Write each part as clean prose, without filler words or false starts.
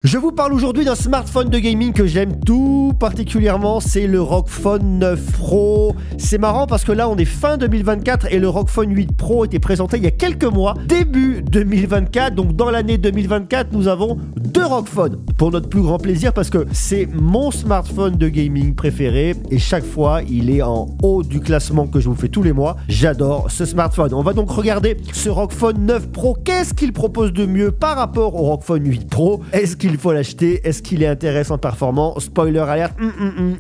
Je vous parle aujourd'hui d'un smartphone de gaming que j'aime tout particulièrement, c'est le ROG Phone 9 Pro. C'est marrant parce que là on est fin 2024 et le ROG Phone 8 Pro était présenté il y a quelques mois, début 2024, donc dans l'année 2024 nous avons deux ROG Phone pour notre plus grand plaisir parce que c'est mon smartphone de gaming préféré et chaque fois il est en haut du classement que je vous fais tous les mois. J'adore ce smartphone. On va donc regarder ce ROG Phone 9 Pro, qu'est-ce qu'il propose de mieux par rapport au ROG Phone 8 Pro, est-ce qu'il faut l'acheter, est-ce qu'il est intéressant performant, spoiler alert,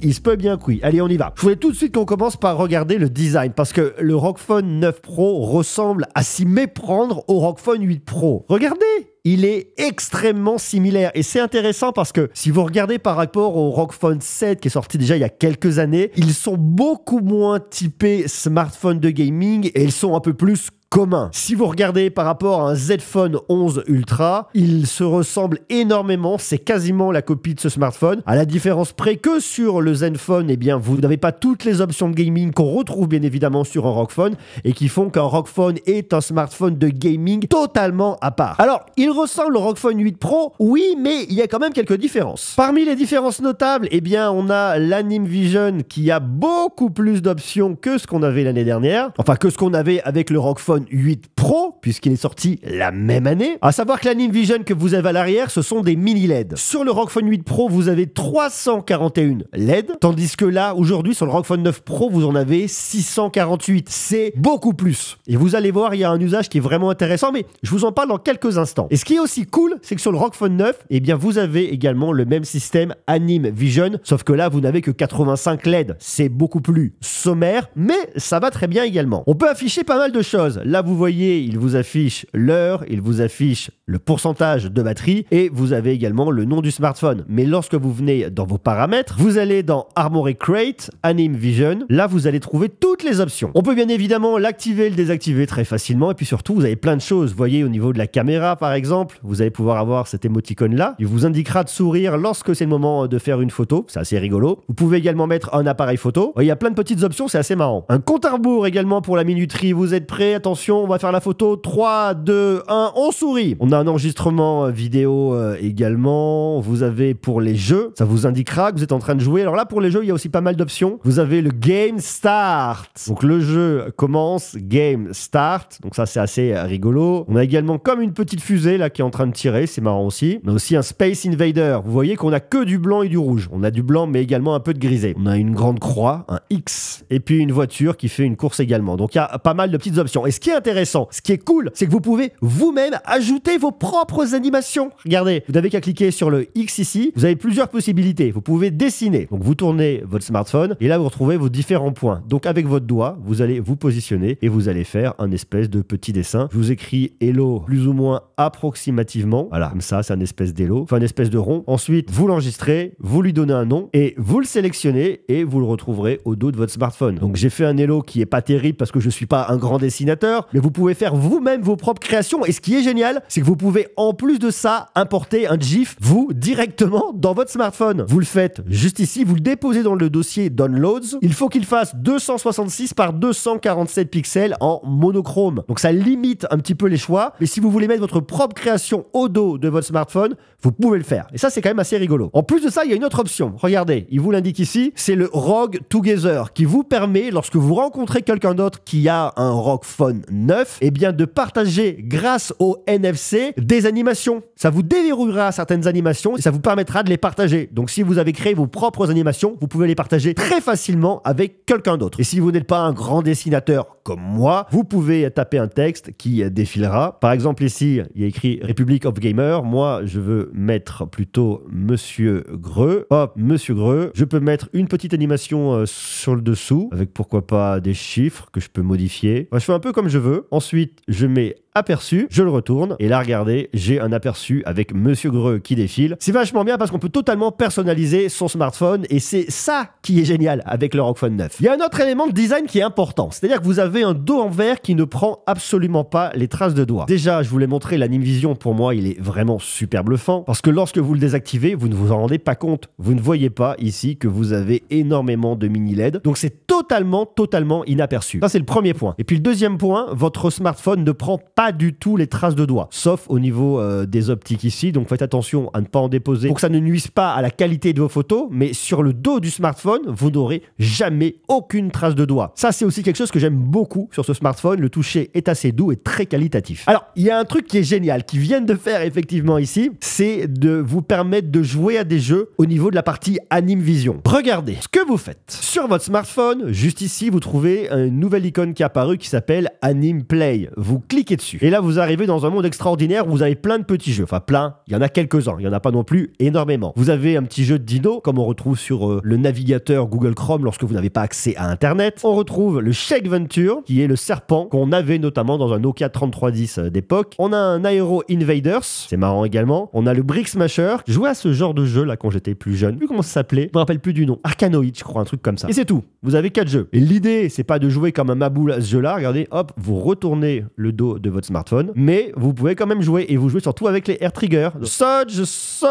il se peut bien que oui. Allez on y va. Je voulais tout de suite qu'on commence par regarder le design parce que le ROG Phone 9 Pro ressemble à s'y méprendre au ROG Phone 8 Pro. Regardez, il est extrêmement similaire et c'est intéressant parce que si vous regardez par rapport au ROG Phone 7 qui est sorti déjà il y a quelques années, ils sont beaucoup moins typés smartphone de gaming et ils sont un peu plus commun. Si vous regardez par rapport à un Z Phone 11 Ultra, il se ressemble énormément, c'est quasiment la copie de ce smartphone, à la différence près que sur le Zenfone, eh bien vous n'avez pas toutes les options de gaming qu'on retrouve bien évidemment sur un ROG Phone et qui font qu'un ROG Phone est un smartphone de gaming totalement à part. Alors, il ressemble au ROG Phone 8 Pro, oui, mais il y a quand même quelques différences. Parmi les différences notables, eh bien on a l'Anime Vision qui a beaucoup plus d'options que ce qu'on avait l'année dernière, enfin que ce qu'on avait avec le ROG Phone 8 Pro, puisqu'il est sorti la même année. À savoir que l'Anime Vision que vous avez à l'arrière, ce sont des mini LED. Sur le ROG Phone 8 Pro, vous avez 341 LED, tandis que là, aujourd'hui, sur le ROG Phone 9 Pro, vous en avez 648. C'est beaucoup plus. Et vous allez voir, il y a un usage qui est vraiment intéressant, mais je vous en parle dans quelques instants. Et ce qui est aussi cool, c'est que sur le ROG Phone 9, eh bien, vous avez également le même système Anime Vision, sauf que là, vous n'avez que 85 LED. C'est beaucoup plus sommaire, mais ça va très bien également. On peut afficher pas mal de choses. Là, vous voyez, il vous affiche l'heure, il vous affiche le pourcentage de batterie et vous avez également le nom du smartphone. Mais lorsque vous venez dans vos paramètres, vous allez dans Armoury Crate, Anime Vision. Là, vous allez trouver toutes les options. On peut bien évidemment l'activer et le désactiver très facilement. Et puis surtout, vous avez plein de choses. Vous voyez, au niveau de la caméra, par exemple, vous allez pouvoir avoir cet émoticône-là. Il vous indiquera de sourire lorsque c'est le moment de faire une photo. C'est assez rigolo. Vous pouvez également mettre un appareil photo. Il y a plein de petites options, c'est assez marrant. Un compte à rebours également pour la minuterie. Vous êtes prêts? Attention, on va faire la photo. 3, 2, 1, on sourit. On a un enregistrement vidéo également. Vous avez pour les jeux, ça vous indiquera que vous êtes en train de jouer. Alors là, pour les jeux, il y a aussi pas mal d'options. Vous avez le Game Start. Donc le jeu commence, Game Start. Donc ça, c'est assez rigolo. On a également comme une petite fusée là qui est en train de tirer. C'est marrant aussi. On a aussi un Space Invader. Vous voyez qu'on a que du blanc et du rouge. On a du blanc, mais également un peu de grisé. On a une grande croix, un X, et puis une voiture qui fait une course également. Donc il y a pas mal de petites options. Et ce qui est intéressant, ce qui est cool, c'est que vous pouvez vous-même ajouter vos propres animations. Regardez, vous n'avez qu'à cliquer sur le X ici. Vous avez plusieurs possibilités. Vous pouvez dessiner. Donc vous tournez votre smartphone et là vous retrouvez vos différents points. Donc avec votre doigt, vous allez vous positionner et vous allez faire un espèce de petit dessin. Je vous écris hello plus ou moins approximativement. Voilà, comme ça, c'est un espèce d'hello, enfin une espèce de rond. Ensuite, vous l'enregistrez, vous lui donnez un nom et vous le sélectionnez et vous le retrouverez au dos de votre smartphone. Donc j'ai fait un hello qui est pas terrible parce que je suis pas un grand dessinateur, mais vous pouvez faire vous-même vos propres créations et ce qui est génial, c'est que vous pouvez en plus de ça importer un GIF vous directement dans votre smartphone. Vous le faites juste ici, vous le déposez dans le dossier Downloads. Il faut qu'il fasse 266 par 247 pixels en monochrome. Donc ça limite un petit peu les choix, mais si vous voulez mettre votre propre création au dos de votre smartphone, vous pouvez le faire. Et ça, c'est quand même assez rigolo. En plus de ça, il y a une autre option. Regardez, il vous l'indique ici, c'est le ROG Together qui vous permet, lorsque vous rencontrez quelqu'un d'autre qui a un ROG Phone 9, eh bien de partager grâce au NFC des animations. Ça vous déverrouillera certaines animations et ça vous permettra de les partager. Donc si vous avez créé vos propres animations, vous pouvez les partager très facilement avec quelqu'un d'autre. Et si vous n'êtes pas un grand dessinateur comme moi, vous pouvez taper un texte qui défilera. Par exemple ici, il y a écrit Republic of Gamer. Moi, je veux mettre plutôt Monsieur Greux. Hop, Monsieur Greux. Je peux mettre une petite animation sur le dessous avec pourquoi pas des chiffres que je peux modifier. Enfin, je fais un peu comme je veux. Ensuite, je mets aperçu, je le retourne et là regardez, j'ai un aperçu avec Monsieur Greux qui défile. C'est vachement bien parce qu'on peut totalement personnaliser son smartphone et c'est ça qui est génial avec le ROG Phone 9. Il y a un autre élément de design qui est important, c'est-à-dire que vous avez un dos en verre qui ne prend absolument pas les traces de doigts. Déjà, je vous l'ai montré, l'Anime Vision pour moi il est vraiment super bluffant parce que lorsque vous le désactivez, vous ne vous en rendez pas compte. Vous ne voyez pas ici que vous avez énormément de mini LED, donc c'est totalement inaperçu. Ça c'est le premier point. Et puis le deuxième point, votre smartphone ne prend pas pas du tout les traces de doigts, sauf au niveau des optiques ici. Donc faites attention à ne pas en déposer pour que ça ne nuise pas à la qualité de vos photos, mais sur le dos du smartphone, vous n'aurez jamais aucune trace de doigt. Ça, c'est aussi quelque chose que j'aime beaucoup sur ce smartphone. Le toucher est assez doux et très qualitatif. Alors, il y a un truc qui est génial, qu'ils viennent de faire effectivement ici, c'est de vous permettre de jouer à des jeux au niveau de la partie Anime Vision. Regardez ce que vous faites. Sur votre smartphone, juste ici, vous trouvez une nouvelle icône qui est apparue qui s'appelle Anime Play. Vous cliquez dessus. Et là, vous arrivez dans un monde extraordinaire où vous avez plein de petits jeux. Enfin, plein, il y en a quelques-uns. Il n'y en a pas non plus énormément. Vous avez un petit jeu de dino, comme on retrouve sur le navigateur Google Chrome lorsque vous n'avez pas accès à Internet. On retrouve le Shake Venture, qui est le serpent qu'on avait notamment dans un Nokia 3310 d'époque. On a un Aero Invaders, c'est marrant également. On a le Brick Smasher. Je jouais à ce genre de jeu là quand j'étais plus jeune. Je sais plus comment ça s'appelait. Je me rappelle plus du nom. Arkanoid, je crois, un truc comme ça. Et c'est tout. Vous avez 4 jeux. Et l'idée, c'est pas de jouer comme un maboule à ce jeu-là. Regardez, hop, vous retournez le dos de votre smartphone, mais vous pouvez quand même jouer et vous jouez surtout avec les air triggers. Je saute.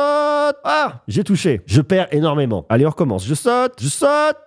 Ah, j'ai touché. Je perds énormément. Allez, on recommence. Je saute.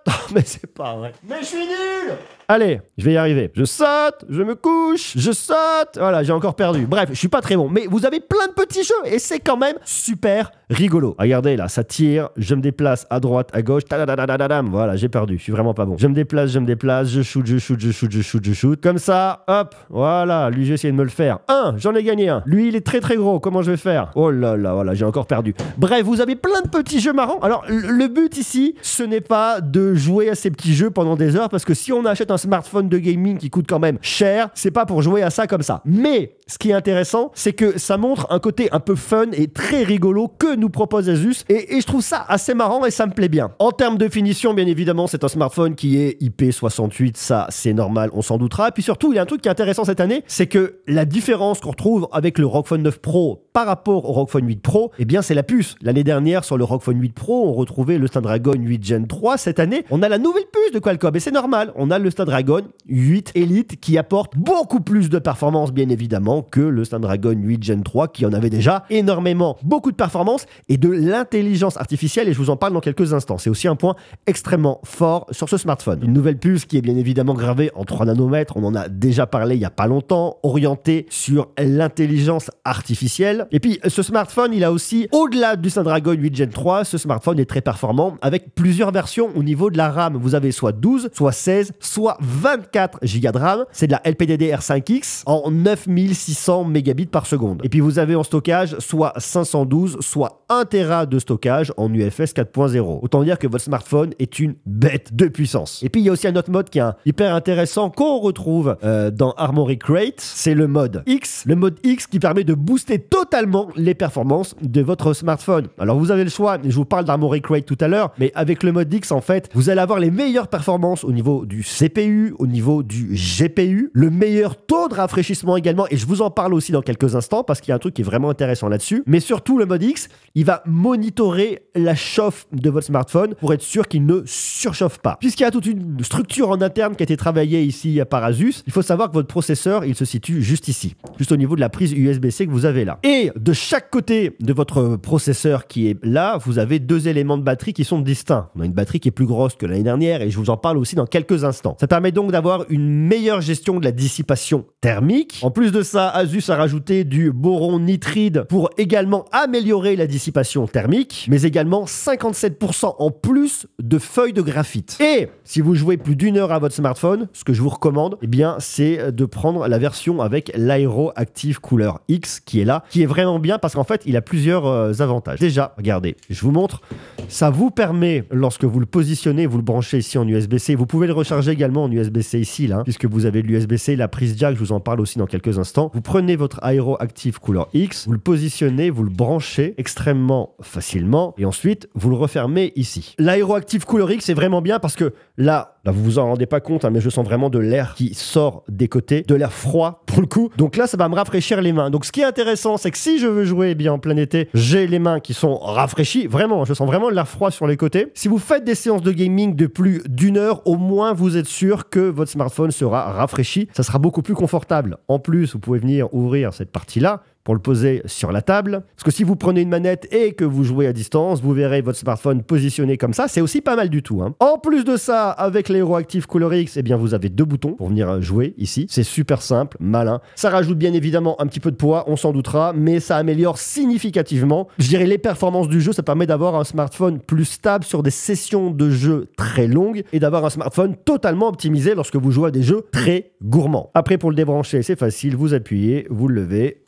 Oh, mais c'est pas vrai. Mais je suis nul. Allez, je vais y arriver. Je saute, je me couche, je saute. Voilà, j'ai encore perdu. Bref, je suis pas très bon. Mais vous avez plein de petits jeux et c'est quand même super rigolo. Regardez là, ça tire. Je me déplace à droite, à gauche. Tadadadadadam. Voilà, j'ai perdu. Je suis vraiment pas bon. Je me déplace. Je shoot. Comme ça, hop. Voilà, lui, j'ai essayé de me le faire. J'en ai gagné un. Lui, il est très très gros. Comment je vais faire? Oh là là, voilà, j'ai encore perdu. Bref, vous avez plein de petits jeux marrants. Alors, le but ici, ce n'est pas de jouer à ces petits jeux pendant des heures parce que si on achète un smartphone de gaming qui coûte quand même cher, c'est pas pour jouer à ça comme ça. Mais ce qui est intéressant, c'est que ça montre un côté un peu fun et très rigolo que nous propose Asus et je trouve ça assez marrant et ça me plaît bien. En termes de finition, bien évidemment, c'est un smartphone qui est IP68, ça c'est normal, on s'en doutera. Et puis surtout, il y a un truc qui est intéressant cette année, c'est que la différence qu'on retrouve avec le ROG Phone 9 Pro par rapport au ROG Phone 8 Pro, eh bien c'est la puce. L'année dernière, sur le ROG Phone 8 Pro, on retrouvait le Snapdragon 8 Gen 3. Cette année, on a la nouvelle puce de Qualcomm et c'est normal. On a le Snapdragon 8 Elite qui apporte beaucoup plus de performance, bien évidemment, que le Snapdragon 8 Gen 3 qui en avait déjà énormément, beaucoup de performance et de l'intelligence artificielle et je vous en parle dans quelques instants. C'est aussi un point extrêmement fort sur ce smartphone. Une nouvelle puce qui est bien évidemment gravée en 3 nanomètres, on en a déjà parlé il n'y a pas longtemps, orientée sur l'intelligence artificielle. Et puis ce smartphone, il a aussi, au-delà du Snapdragon 8 Gen 3, ce smartphone est très performant avec plusieurs versions au niveau de la RAM. Vous avez soit 12, soit 16, soit 24 Go de RAM. C'est de la LPDDR5X en 9600 mégabits par seconde. Et puis vous avez en stockage soit 512, soit 1 Tera de stockage en UFS 4.0. Autant dire que votre smartphone est une bête de puissance. Et puis il y a aussi un autre mode qui est hyper intéressant qu'on retrouve dans Armoury Crate, c'est le mode X. Le mode X qui permet de booster totalement les performances de votre smartphone. Alors vous avez le choix, je vous parle d'Armoury Crate tout à l'heure, mais avec le mode X en fait, vous allez avoir les meilleures performances au niveau du CPU, au niveau du GPU, le meilleur taux de rafraîchissement également, et je vous en parle aussi dans quelques instants parce qu'il y a un truc qui est vraiment intéressant là-dessus. Mais surtout le mode X, il va monitorer la chauffe de votre smartphone pour être sûr qu'il ne surchauffe pas. Puisqu'il y a toute une structure en interne qui a été travaillée ici par Asus, il faut savoir que votre processeur, il se situe juste ici, juste au niveau de la prise USB-C que vous avez là. Et de chaque côté de votre processeur qui est là, vous avez 2 éléments de batterie qui sont distincts. On a une batterie qui est plus grosse que l'année dernière et je vous en parle aussi dans quelques instants. Ça permet donc d'avoir une meilleure gestion de la dissipation thermique. En plus de ça, Asus a rajouté du boron nitride pour également améliorer la dissipation thermique, mais également 57% en plus de feuilles de graphite. Et si vous jouez plus d'1 heure à votre smartphone, ce que je vous recommande, eh bien, c'est de prendre la version avec l'Aero Active Cooler X qui est là, qui est vraiment bien parce qu'en fait, il a plusieurs avantages. Déjà, regardez, je vous montre, ça vous permet, lorsque vous le positionnez, vous le branchez ici en USB-C, vous pouvez le recharger également en USB-C ici, là, puisque vous avez l'USB-C, la prise jack, je vous en parle aussi dans quelques instants. Vous prenez votre Aero Active Cooler X, vous le positionnez, vous le branchez extrêmement facilement et ensuite, vous le refermez ici. L'Aero Active Cooler X, c'est vraiment bien parce que là, vous vous en rendez pas compte, hein, mais je sens vraiment de l'air qui sort des côtés, de l'air froid pour le coup. Donc là, ça va me rafraîchir les mains. Donc ce qui est intéressant, c'est que si je veux jouer bien en plein été, j'ai les mains qui sont rafraîchies. Vraiment, je sens vraiment de l'air froid sur les côtés. Si vous faites des séances de gaming de plus d'1 heure, au moins vous êtes sûr que votre smartphone sera rafraîchi. Ça sera beaucoup plus confortable. En plus, vous pouvez venir ouvrir cette partie-là. pour le poser sur la table. Parce que si vous prenez une manette et que vous jouez à distance, vous verrez votre smartphone positionné comme ça. C'est aussi pas mal du tout. En plus de ça, avec l'Aero Active Cooler X, eh bien, vous avez 2 boutons pour venir jouer ici. C'est super simple, malin. Ça rajoute bien évidemment un petit peu de poids, on s'en doutera, mais ça améliore significativement, je dirais, les performances du jeu. Ça permet d'avoir un smartphone plus stable sur des sessions de jeu très longues et d'avoir un smartphone totalement optimisé lorsque vous jouez à des jeux très gourmands. Après, pour le débrancher, c'est facile. Vous appuyez, vous le levez.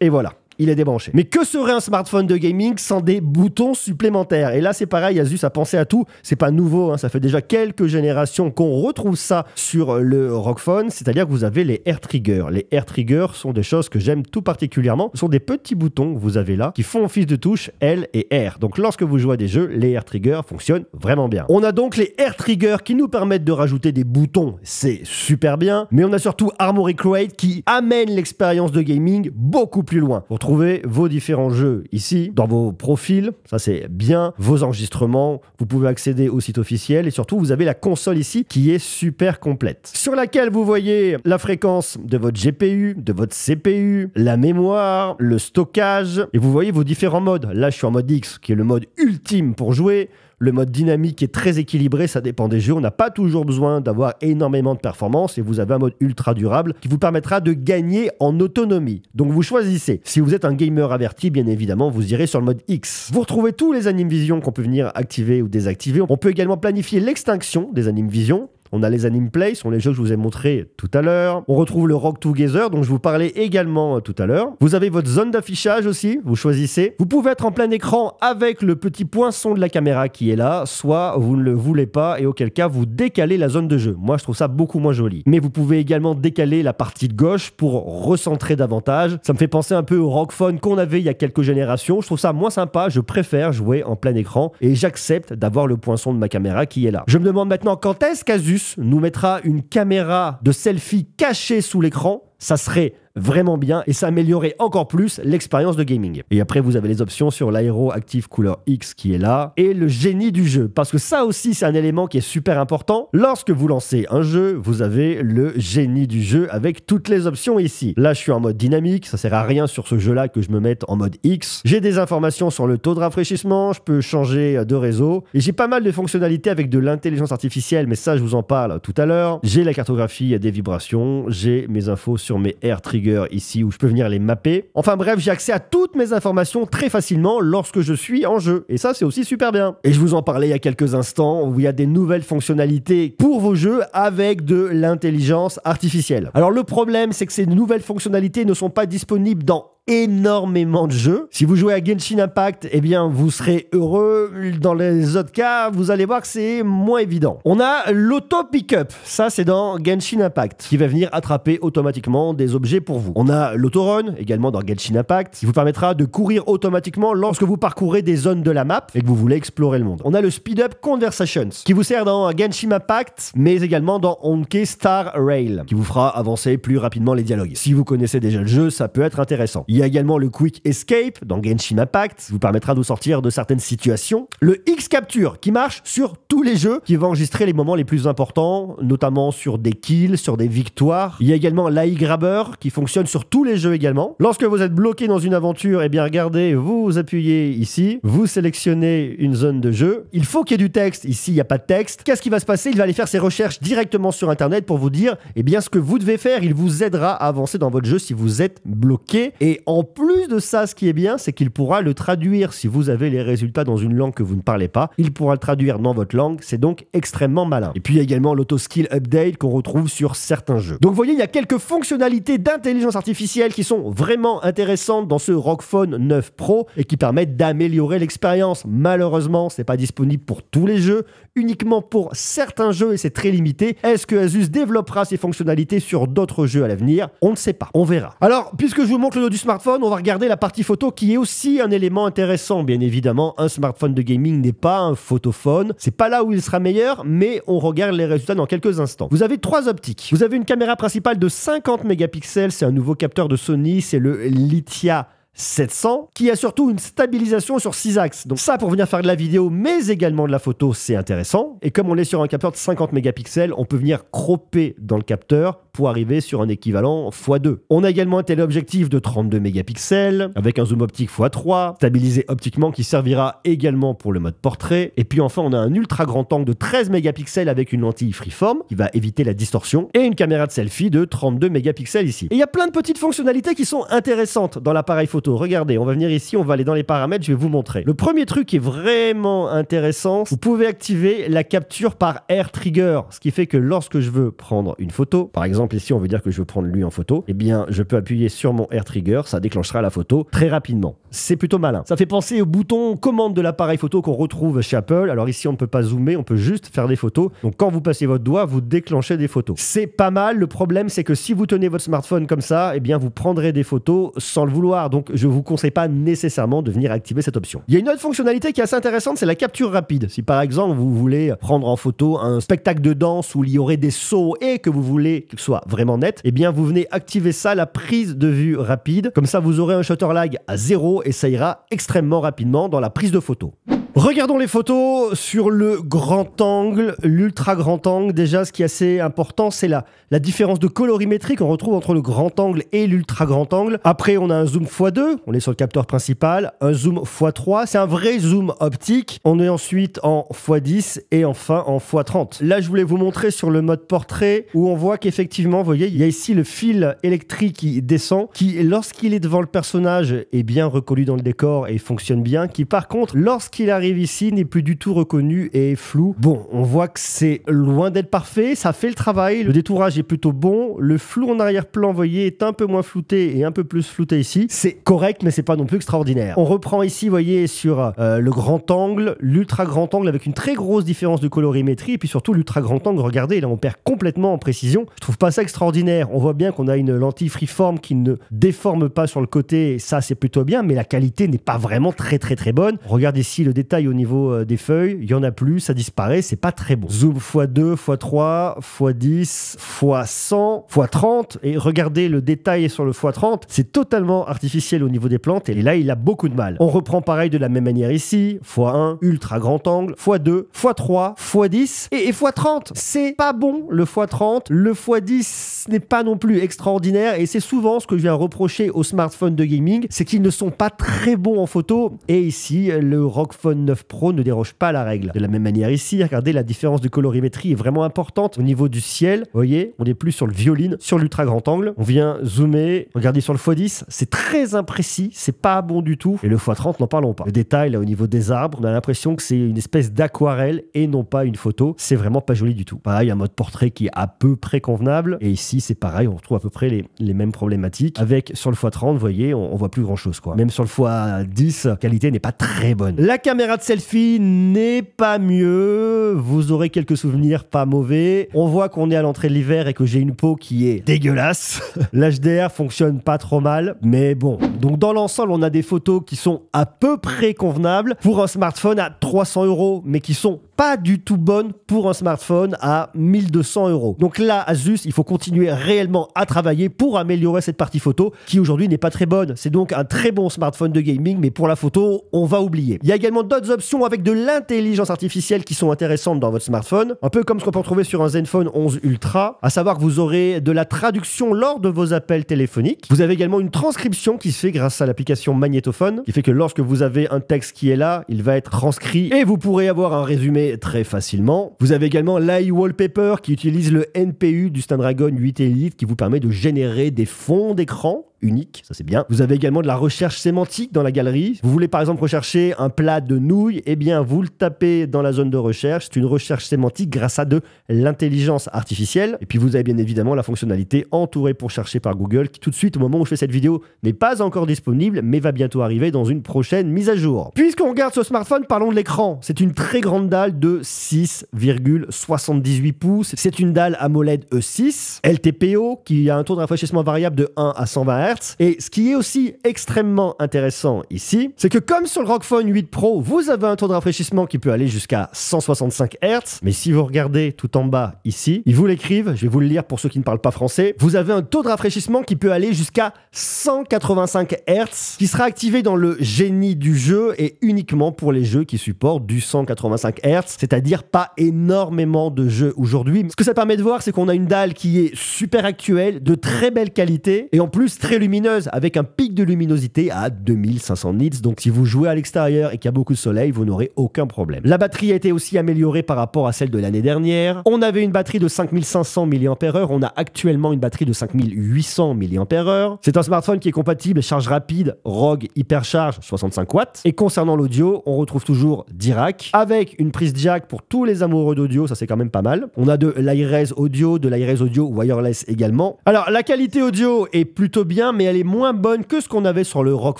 Et voilà, il est débranché. Mais que serait un smartphone de gaming sans des boutons supplémentaires? Et là, c'est pareil, Asus a pensé à tout. C'est pas nouveau, ça fait déjà quelques générations qu'on retrouve ça sur le ROG Phone, c'est-à-dire que vous avez les Air Triggers. Les Air Triggers sont des choses que j'aime tout particulièrement. Ce sont des petits boutons que vous avez là qui font office de touches L et R. Donc lorsque vous jouez à des jeux, les Air Triggers fonctionnent vraiment bien. On a donc les Air Triggers qui nous permettent de rajouter des boutons, c'est super bien. Mais on a surtout Armoury Crate qui amène l'expérience de gaming beaucoup plus loin. Vous trouvez vos différents jeux ici, dans vos profils, ça c'est bien, vos enregistrements, vous pouvez accéder au site officiel et surtout vous avez la console ici qui est super complète, sur laquelle vous voyez la fréquence de votre GPU, de votre CPU, la mémoire, le stockage et vous voyez vos différents modes. Là je suis en mode X qui est le mode ultime pour jouer. Le mode dynamique est très équilibré, ça dépend des jeux. On n'a pas toujours besoin d'avoir énormément de performance et vous avez un mode ultra durable qui vous permettra de gagner en autonomie. Donc vous choisissez. Si vous êtes un gamer averti, bien évidemment, vous irez sur le mode X. Vous retrouvez tous les Animvision qu'on peut venir activer ou désactiver. On peut également planifier l'extinction des Animvision. On a les Animplay, ce sont les jeux que je vous ai montrés tout à l'heure. On retrouve le ROG Together, dont je vous parlais également tout à l'heure. Vous avez votre zone d'affichage aussi, vous choisissez. Vous pouvez être en plein écran avec le petit poinçon de la caméra qui est là, soit vous ne le voulez pas et auquel cas vous décalez la zone de jeu. Moi, je trouve ça beaucoup moins joli. Mais vous pouvez également décaler la partie de gauche pour recentrer davantage. Ça me fait penser un peu au ROG Phone qu'on avait il y a quelques générations. Je trouve ça moins sympa, je préfère jouer en plein écran et j'accepte d'avoir le poinçon de ma caméra qui est là. Je me demande maintenant quand est-ce qu'Asus nous mettra une caméra de selfie cachée sous l'écran. Ça serait vraiment bien et ça améliorerait encore plus l'expérience de gaming. Et après, vous avez les options sur l'Aero Active Cooler X qui est là et le génie du jeu. Parce que ça aussi, c'est un élément qui est super important. Lorsque vous lancez un jeu, vous avez le génie du jeu avec toutes les options ici. Là, je suis en mode dynamique. Ça sert à rien sur ce jeu-là que je me mette en mode X. J'ai des informations sur le taux de rafraîchissement. Je peux changer de réseau. Et j'ai pas mal de fonctionnalités avec de l'intelligence artificielle, mais ça, je vous en parle tout à l'heure. J'ai la cartographie des vibrations. J'ai mes infos sur mes Air Triggers ici où je peux venir les mapper. Enfin bref, j'ai accès à toutes mes informations très facilement lorsque je suis en jeu. Et ça, c'est aussi super bien. Et je vous en parlais il y a quelques instants où il y a des nouvelles fonctionnalités pour vos jeux avec de l'intelligence artificielle. Alors le problème, c'est que ces nouvelles fonctionnalités ne sont pas disponibles dans énormément de jeux. Si vous jouez à Genshin Impact, eh bien vous serez heureux. Dans les autres cas, vous allez voir que c'est moins évident. On a l'auto pick-up. Ça, c'est dans Genshin Impact, qui va venir attraper automatiquement des objets pour vous. On a l'autorun, également dans Genshin Impact, qui vous permettra de courir automatiquement lorsque vous parcourez des zones de la map et que vous voulez explorer le monde. On a le Speed Up Conversations, qui vous sert dans Genshin Impact, mais également dans Honkai Star Rail, qui vous fera avancer plus rapidement les dialogues. Si vous connaissez déjà le jeu, ça peut être intéressant. Il y a également le Quick Escape dans Genshin Impact, qui vous permettra de sortir de certaines situations. Le X-Capture, qui marche sur tous les jeux, qui va enregistrer les moments les plus importants, notamment sur des kills, sur des victoires. Il y a également l'AI Grabber, qui fonctionne sur tous les jeux également. Lorsque vous êtes bloqué dans une aventure, eh bien regardez, vous appuyez ici, vous sélectionnez une zone de jeu. Il faut qu'il y ait du texte. Ici, il n'y a pas de texte. Qu'est-ce qui va se passer? Il va aller faire ses recherches directement sur Internet pour vous dire, eh bien, ce que vous devez faire. Il vous aidera à avancer dans votre jeu si vous êtes bloqué. Et en plus de ça, ce qui est bien, c'est qu'il pourra le traduire. Si vous avez les résultats dans une langue que vous ne parlez pas, il pourra le traduire dans votre langue. C'est donc extrêmement malin. Et puis, il y a également l'auto-skill update qu'on retrouve sur certains jeux. Donc, vous voyez, il y a quelques fonctionnalités d'intelligence artificielle qui sont vraiment intéressantes dans ce ROG Phone 9 Pro et qui permettent d'améliorer l'expérience. Malheureusement, c'est pas disponible pour tous les jeux, uniquement pour certains jeux et c'est très limité. Est-ce que Asus développera ces fonctionnalités sur d'autres jeux à l'avenir? On ne sait pas, on verra. Alors, puisque je vous montre le dos du smartphone, on va regarder la partie photo qui est aussi un élément intéressant. Bien évidemment, un smartphone de gaming n'est pas un photophone. C'est pas là où il sera meilleur, mais on regarde les résultats dans quelques instants. Vous avez 3 optiques. Vous avez une caméra principale de 50 mégapixels, c'est un nouveau capteur de Sony, c'est le Lithia 700 qui a surtout une stabilisation sur 6 axes. Donc ça pour venir faire de la vidéo mais également de la photo, c'est intéressant. Et comme on est sur un capteur de 50 mégapixels, on peut venir cropper dans le capteur pour arriver sur un équivalent x2. On a également un téléobjectif de 32 mégapixels avec un zoom optique x3, stabilisé optiquement qui servira également pour le mode portrait. Et puis enfin, on a un ultra grand angle de 13 mégapixels avec une lentille freeform qui va éviter la distorsion et une caméra de selfie de 32 mégapixels ici. Et il y a plein de petites fonctionnalités qui sont intéressantes dans l'appareil photo. Regardez, on va venir ici, on va aller dans les paramètres, je vais vous montrer. Le premier truc qui est vraiment intéressant, vous pouvez activer la capture par air trigger, ce qui fait que lorsque je veux prendre une photo, par exemple ici on veut dire que je veux prendre lui en photo, eh bien je peux appuyer sur mon air trigger, ça déclenchera la photo très rapidement. C'est plutôt malin. Ça fait penser au bouton commande de l'appareil photo qu'on retrouve chez Apple. Alors ici on ne peut pas zoomer, on peut juste faire des photos. Donc quand vous passez votre doigt, vous déclenchez des photos. C'est pas mal, le problème c'est que si vous tenez votre smartphone comme ça, eh bien vous prendrez des photos sans le vouloir. Donc je vous conseille pas nécessairement de venir activer cette option. Il y a une autre fonctionnalité qui est assez intéressante, c'est la capture rapide. Si par exemple vous voulez prendre en photo un spectacle de danse où il y aurait des sauts et que vous voulez que ce soit vraiment net, eh bien vous venez activer ça, la prise de vue rapide. Comme ça vous aurez un shutter lag à 0 et ça ira extrêmement rapidement dans la prise de photo. Regardons les photos sur le grand angle, l'ultra grand angle. Déjà, ce qui est assez important, c'est la différence de colorimétrie qu'on retrouve entre le grand angle et l'ultra grand angle. Après, on a un zoom x2, on est sur le capteur principal, un zoom x3, c'est un vrai zoom optique. On est ensuite en x10 et enfin en x30. Là, je voulais vous montrer sur le mode portrait où on voit qu'effectivement, vous voyez, il y a ici le fil électrique qui descend, qui, lorsqu'il est devant le personnage, est bien reconnu dans le décor et fonctionne bien, qui par contre, lorsqu'il arrive ici n'est plus du tout reconnu et est flou. Bon, on voit que c'est loin d'être parfait, ça fait le travail, le détourage est plutôt bon, le flou en arrière-plan, vous voyez, est un peu moins flouté et un peu plus flouté ici. C'est correct, mais c'est pas non plus extraordinaire. On reprend ici, vous voyez, sur le grand angle, l'ultra grand angle avec une très grosse différence de colorimétrie et puis surtout l'ultra grand angle, regardez, là on perd complètement en précision. Je trouve pas ça extraordinaire. On voit bien qu'on a une lentille freeform qui ne déforme pas sur le côté, ça c'est plutôt bien, mais la qualité n'est pas vraiment très bonne. Regarde ici le détail au niveau des feuilles, il y en a plus, ça disparaît, c'est pas très bon. Zoom x2, x3, x10, x100, x30 et regardez le détail sur le x30, c'est totalement artificiel au niveau des plantes et là il a beaucoup de mal. On reprend pareil de la même manière ici, x1, ultra grand angle, x2, x3, x10 et x30. C'est pas bon le x30, le x10 n'est pas non plus extraordinaire et c'est souvent ce que je viens reprocher aux smartphones de gaming, c'est qu'ils ne sont pas très bons en photo et ici le ROG Phone 9 Pro ne déroge pas à la règle. De la même manière ici, regardez, la différence de colorimétrie est vraiment importante au niveau du ciel. Vous voyez, on n'est plus sur le violine, sur l'ultra grand angle. On vient zoomer, regardez sur le x10, c'est très imprécis, c'est pas bon du tout. Et le x30, n'en parlons pas. Le détail là au niveau des arbres, on a l'impression que c'est une espèce d'aquarelle et non pas une photo. C'est vraiment pas joli du tout. Pareil, un mode portrait qui est à peu près convenable. Et ici, c'est pareil, on retrouve à peu près les mêmes problématiques. Avec sur le x30, vous voyez, on voit plus grand chose quoi. Même sur le x10, la qualité n'est pas très bonne. La caméra de selfie n'est pas mieux, vous aurez quelques souvenirs pas mauvais. On voit qu'on est à l'entrée de l'hiver et que j'ai une peau qui est dégueulasse. L'HDR fonctionne pas trop mal, mais bon. Donc dans l'ensemble, on a des photos qui sont à peu près convenables pour un smartphone à 300 €, mais qui sont pas du tout bonnes pour un smartphone à 1200 €. Donc là, Asus, il faut continuer réellement à travailler pour améliorer cette partie photo qui aujourd'hui n'est pas très bonne. C'est donc un très bon smartphone de gaming, mais pour la photo, on va oublier. Il y a également d'autres options avec de l'intelligence artificielle qui sont intéressantes dans votre smartphone, un peu comme ce qu'on peut retrouver sur un Zenfone 11 Ultra, à savoir que vous aurez de la traduction lors de vos appels téléphoniques. Vous avez également une transcription qui se fait grâce à l'application Magnétophone, qui fait que lorsque vous avez un texte qui est là, il va être transcrit et vous pourrez avoir un résumé très facilement. Vous avez également l'iWallpaper qui utilise le NPU du Snapdragon 8 Elite qui vous permet de générer des fonds d'écran unique, ça c'est bien. Vous avez également de la recherche sémantique dans la galerie. Vous voulez par exemple rechercher un plat de nouilles, eh bien vous le tapez dans la zone de recherche. C'est une recherche sémantique grâce à de l'intelligence artificielle. Et puis vous avez bien évidemment la fonctionnalité entourée pour chercher par Google qui tout de suite au moment où je fais cette vidéo n'est pas encore disponible mais va bientôt arriver dans une prochaine mise à jour. Puisqu'on regarde ce smartphone, parlons de l'écran. C'est une très grande dalle de 6,78 pouces. C'est une dalle AMOLED E6 LTPO qui a un taux de rafraîchissement variable de 1 à 120 MHz. Et ce qui est aussi extrêmement intéressant ici, c'est que comme sur le ROG Phone 8 Pro, vous avez un taux de rafraîchissement qui peut aller jusqu'à 165 Hz. Mais si vous regardez tout en bas ici, ils vous l'écrivent, je vais vous le lire pour ceux qui ne parlent pas français, vous avez un taux de rafraîchissement qui peut aller jusqu'à 185 Hz, qui sera activé dans le génie du jeu et uniquement pour les jeux qui supportent du 185 Hz, c'est-à-dire pas énormément de jeux aujourd'hui. Ce que ça permet de voir, c'est qu'on a une dalle qui est super actuelle, de très belle qualité et en plus très lumineuse, avec un pic de luminosité à 2500 nits. Donc si vous jouez à l'extérieur et qu'il y a beaucoup de soleil, vous n'aurez aucun problème. La batterie a été aussi améliorée par rapport à celle de l'année dernière. On avait une batterie de 5500 mAh, on a actuellement une batterie de 5800 mAh. C'est un smartphone qui est compatible charge rapide ROG Hypercharge 65 watts. Et concernant l'audio, on retrouve toujours 10 racks avec une prise jack pour tous les amoureux d'audio, ça c'est quand même pas mal. On a de l'Hi-Res audio, de l'Hi-Res audio wireless également. Alors la qualité audio est plutôt bien, mais elle est moins bonne que ce qu'on avait sur le ROG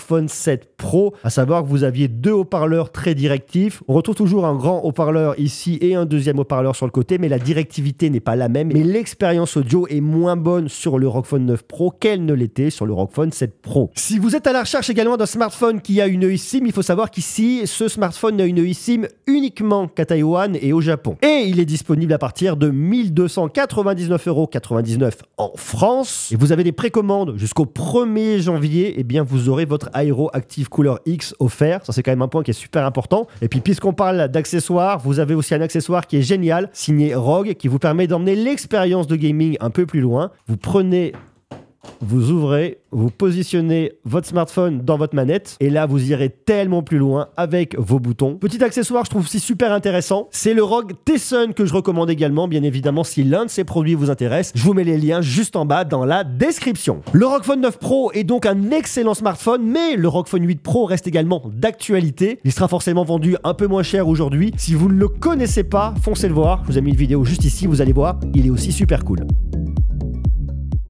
Phone 7 Pro, à savoir que vous aviez deux haut-parleurs très directifs. On retrouve toujours un grand haut-parleur ici et un deuxième haut-parleur sur le côté, mais la directivité n'est pas la même. Mais l'expérience audio est moins bonne sur le ROG Phone 9 Pro qu'elle ne l'était sur le ROG Phone 7 Pro. Si vous êtes à la recherche également d'un smartphone qui a une eSIM, il faut savoir qu'ici, ce smartphone a une eSIM uniquement qu'à Taïwan et au Japon. Et il est disponible à partir de 1299,99 € en France. Et vous avez des précommandes jusqu'au 1er janvier, et bien vous aurez votre Aero Active Cooler X offert. Ça c'est quand même un point qui est super important. Et puis puisqu'on parle d'accessoires, vous avez aussi un accessoire qui est génial, signé ROG, qui vous permet d'emmener l'expérience de gaming un peu plus loin. Vous prenez, vous ouvrez, vous positionnez votre smartphone dans votre manette et là vous irez tellement plus loin avec vos boutons. Petit accessoire je trouve aussi super intéressant, c'est le ROG T-Sun que je recommande également, bien évidemment si l'un de ces produits vous intéresse. Je vous mets les liens juste en bas dans la description. Le ROG Phone 9 Pro est donc un excellent smartphone, mais le ROG Phone 8 Pro reste également d'actualité. Il sera forcément vendu un peu moins cher aujourd'hui. Si vous ne le connaissez pas, foncez le voir. Je vous ai mis une vidéo juste ici, vous allez voir, il est aussi super cool.